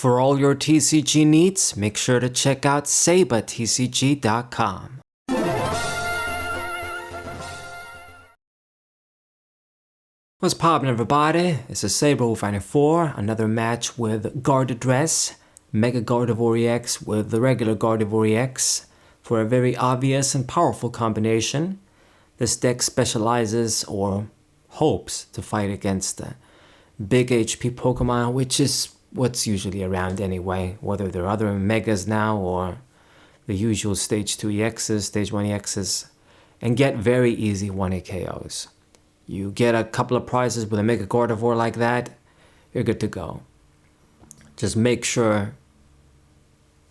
For all your TCG needs, make sure to check out sabatcg.com. What's poppin', everybody? It's a Saber94, another match with Gardevoir, Mega Gardevoir EX with the regular Gardevoir EX for a very obvious and powerful combination. This deck specializes or hopes to fight against big HP Pokemon, which is what's usually around anyway, whether they're other Megas now or the usual Stage 2 EXs, Stage 1 EXs, and get very easy 1-hit KOs. You get a couple of prizes with a Mega Gardevoir like that, you're good to go. Just make sure,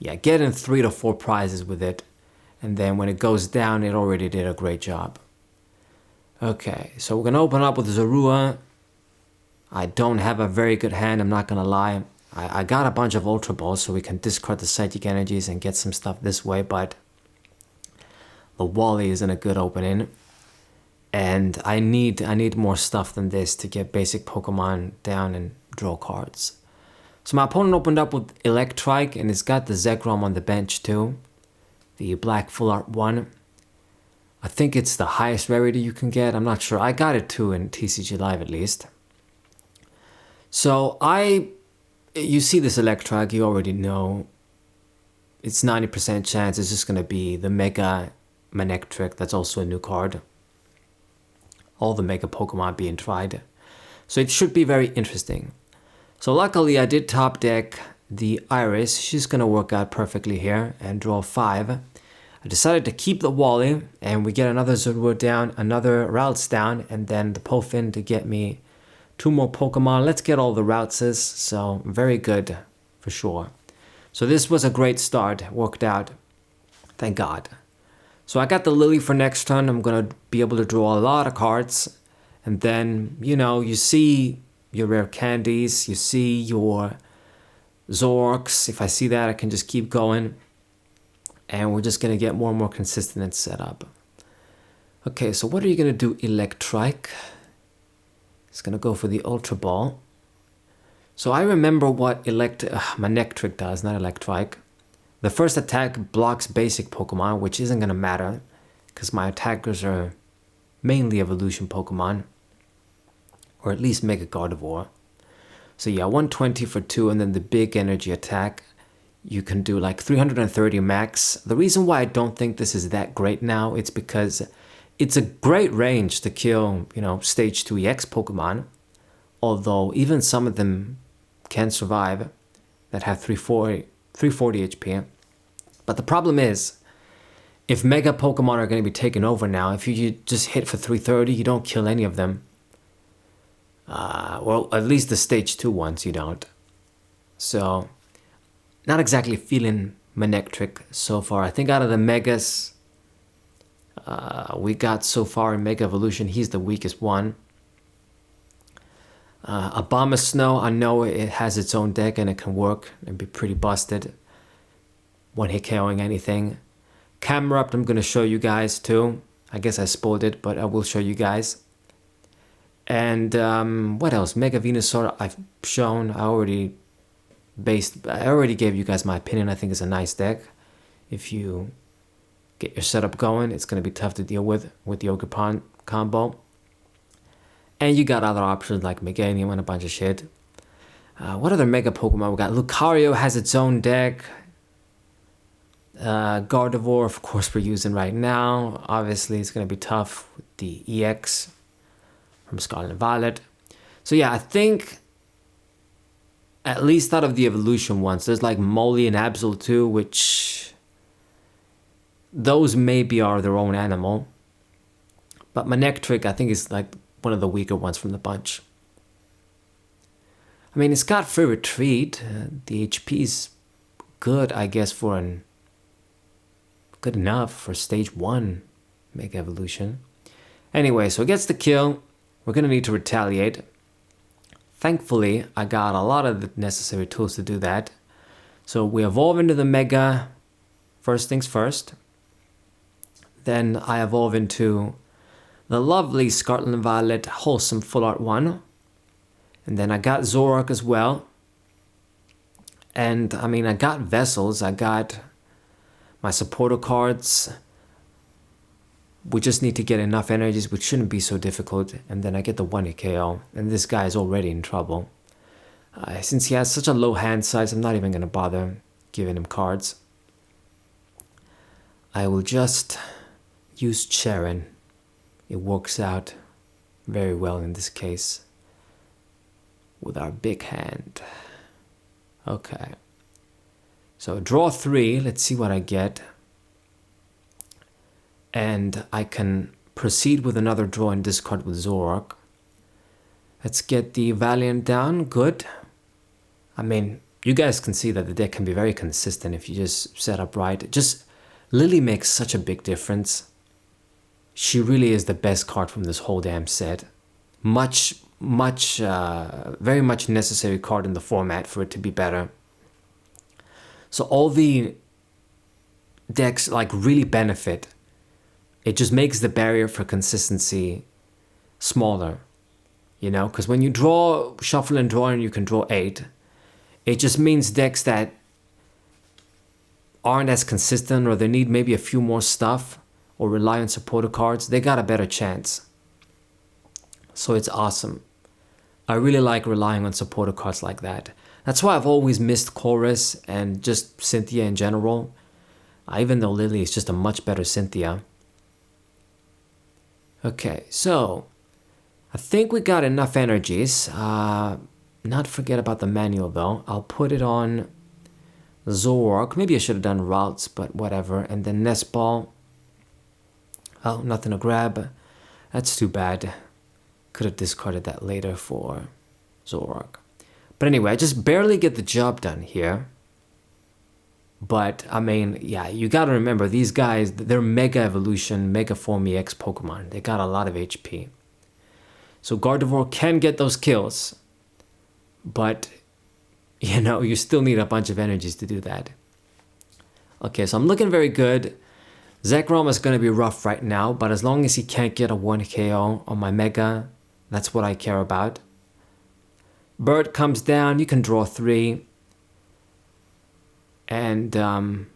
get in 3 to 4 prizes with it, and then when it goes down, it already did a great job. Okay, so we're going to open up with Zoroark. I don't have a very good hand, I'm not going to lie. I got a bunch of Ultra Balls so we can discard the Psychic Energies and get some stuff this way, but the Wally isn't a good opening. And I need more stuff than this to get basic Pokemon down and draw cards. So my opponent opened up with Electrike, and it's got the Zekrom on the bench too. The black full art one. I think it's the highest rarity you can get. I'm not sure. I got it too in TCG Live at least. So you see this Electrike, you already know. It's 90% chance it's just going to be the Mega Manectric. That's also a new card. All the Mega Pokemon being tried. So it should be very interesting. So luckily I did top deck the Iris. She's going to work out perfectly here and draw 5. I decided to keep the Wally and we get another Zoroark down, another Routes down, and then the Pofin to get me 2 more Pokemon. Let's get all the Routses. So very good for sure. So this was a great start. Worked out. Thank God. So I got the Lily for next turn. I'm going to be able to draw a lot of cards. And then, you see your rare candies. You see your Zoroarks. If I see that, I can just keep going. And we're just going to get more and more consistent and set up. Okay, so what are you going to do, Electrike? It's going to go for the Ultra Ball. So I remember what Manectric does, not Electrike. The first attack blocks basic Pokemon, which isn't going to matter because my attackers are mainly evolution Pokemon, or at least Mega Gardevoir. So 120 for 2, and then the big energy attack. You can do like 330 max. The reason why I don't think this is that great now, it's because it's a great range to kill, Stage 2 EX Pokemon, although even some of them can survive that have 340 HP. But the problem is, if Mega Pokemon are going to be taken over now, if you just hit for 330, you don't kill any of them. Well, at least the Stage 2 ones you don't. So, not exactly feeling Manectric so far. I think out of the Megas we got so far in Mega Evolution, he's the weakest one. Abomasnow, I know it has its own deck and it can work and be pretty busted. 1-hit KOing anything. Camerupt, I'm going to show you guys too. I guess I spoiled it, but I will show you guys. And what else? Mega Venusaur, I've shown. I already gave you guys my opinion. I think it's a nice deck. If you get your setup going, it's going to be tough to deal with the Ogre combo. And you got other options like Meganium and a bunch of shit. What other Mega Pokemon we got? Lucario has its own deck. Gardevoir, of course, we're using right now. Obviously, it's going to be tough with the EX from Scarlet and Violet. So I think at least out of the evolution ones, there's like Molly and Absol too, which those maybe are their own animal. But Manectric, I think, is like one of the weaker ones from the bunch. I mean, it's got free retreat. The HP's good, I guess, good enough for Stage 1 Mega Evolution. Anyway, so it gets the kill. We're going to need to retaliate. Thankfully, I got a lot of the necessary tools to do that. So we evolve into the Mega, first things first. Then I evolve into the lovely Scarlet and Violet wholesome full art one. And then I got Zoroark as well. And I mean, I got vessels, I got my supporter cards. We just need to get enough energies, which shouldn't be so difficult. And then I get the 1 KO, and this guy is already in trouble. Since he has such a low hand size, I'm not even going to bother giving him cards. I will just use Charon. It works out very well in this case with our big hand. Okay. So draw 3. Let's see what I get. And I can proceed with another draw and discard with Zoroark. Let's get the Valiant down. Good. I mean, you guys can see that the deck can be very consistent if you just set up right. Just Lily makes such a big difference. She really is the best card from this whole damn set. Very much necessary card in the format for it to be better. So all the decks like really benefit. It just makes the barrier for consistency smaller, you know? Because when you draw, shuffle and draw, and you can draw 8, it just means decks that aren't as consistent, or they need maybe a few more stuff, or rely on supporter cards, they got a better chance. So it's awesome. I really like relying on supporter cards like that. That's why I've always missed Chorus and just Cynthia in general. Even though Lily is just a much better Cynthia. Okay, so I think we got enough energies. Not forget about the manual though. I'll put it on Zoroark. Maybe I should have done routes, but whatever. And then Nest Ball. Oh, nothing to grab. That's too bad. Could have discarded that later for Zoroark. But anyway, I just barely get the job done here. But, I mean, yeah, you gotta remember, these guys, they're Mega Evolution, Mega Form EX Pokemon. They got a lot of HP. So Gardevoir can get those kills. But, you know, you still need a bunch of energies to do that. Okay, so I'm looking very good. Zekrom is gonna be rough right now, but as long as he can't get a 1 KO on my Mega, that's what I care about. Bird comes down, you can draw 3. And I'm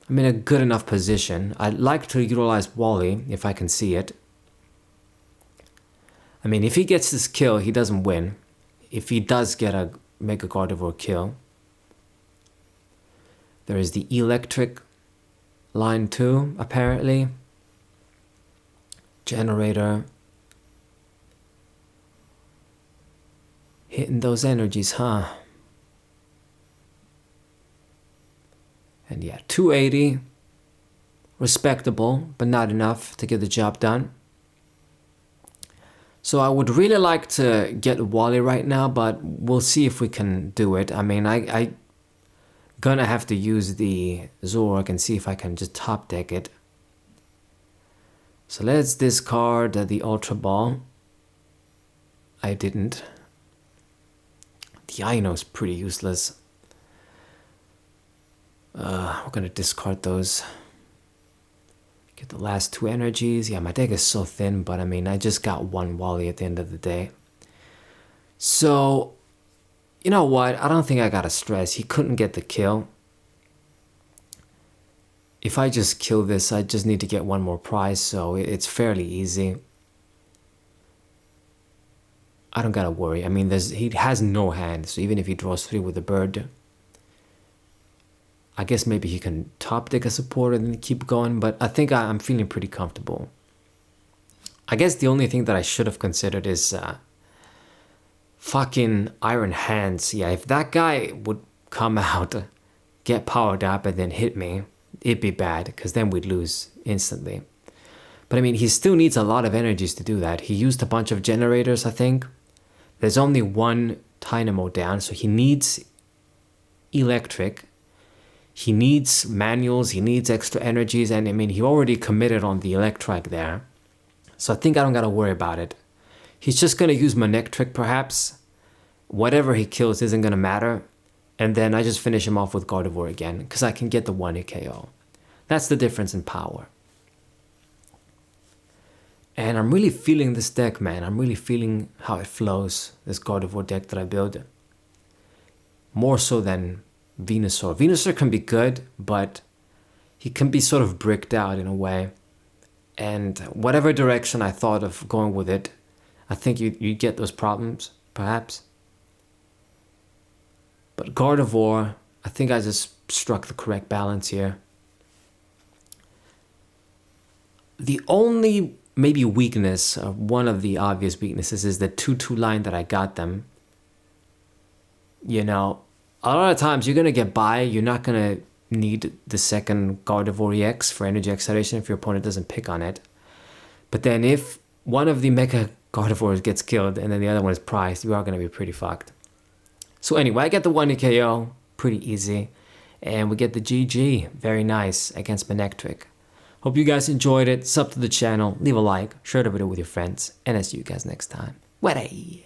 in a good enough position. I'd like to utilize Wally if I can see it. I mean, if he gets this kill, he doesn't win. If he does get a Mega Gardevoir kill. There is the Electric line 2, apparently. Generator. Hitting those energies, huh? And yeah, 280, respectable, but not enough to get the job done. So I would really like to get Wally right now, but we'll see if we can do it. I mean, I gonna have to use the Zoroark and see if I can just top deck it. So let's discard the Ultra Ball. I didn't. The Aino is pretty useless. We're gonna discard those. Get the last 2 energies. Yeah, my deck is so thin, but I mean, I just got 1 Wally at the end of the day. So, you know what? I don't think I gotta stress. He couldn't get the kill. If I just kill this, I just need to get 1 more prize, so it's fairly easy. I don't gotta worry. I mean, he has no hand, so even if he draws 3 with the bird, I guess maybe he can top deck a supporter and then keep going, but I think I'm feeling pretty comfortable. I guess the only thing that I should have considered is fucking Iron Hands. Yeah, if that guy would come out, get powered up, and then hit me, it'd be bad, because then we'd lose instantly. But I mean, he still needs a lot of energies to do that. He used a bunch of generators, I think. There's only 1 Dynamo down, so he needs Electric. He needs manuals, he needs extra energies, and I mean, he already committed on the Electric there. So I think I don't gotta worry about it. He's just gonna use Manectric perhaps. Whatever he kills isn't gonna matter. And then I just finish him off with Gardevoir again, because I can get the 1 KO. That's the difference in power. And I'm really feeling this deck, man. I'm really feeling how it flows, this Gardevoir deck that I built. more so than Venusaur. Venusaur can be good, but he can be sort of bricked out in a way. And whatever direction I thought of going with it, I think you get those problems, perhaps. But Gardevoir, I think I just struck the correct balance here. The only maybe weakness, one of the obvious weaknesses, is the 2-2 line that I got them. You know, a lot of times you're going to get by. You're not going to need the second Gardevoir EX for energy acceleration if your opponent doesn't pick on it. But then if one of the Mega Gardevoirs gets killed and then the other one is prized, you are going to be pretty fucked. So anyway, I get the 1 KO, pretty easy. And we get the GG, very nice, against Manectric. Hope you guys enjoyed it. Sub to the channel, leave a like, share the video with your friends, and I'll see you guys next time. Weddy!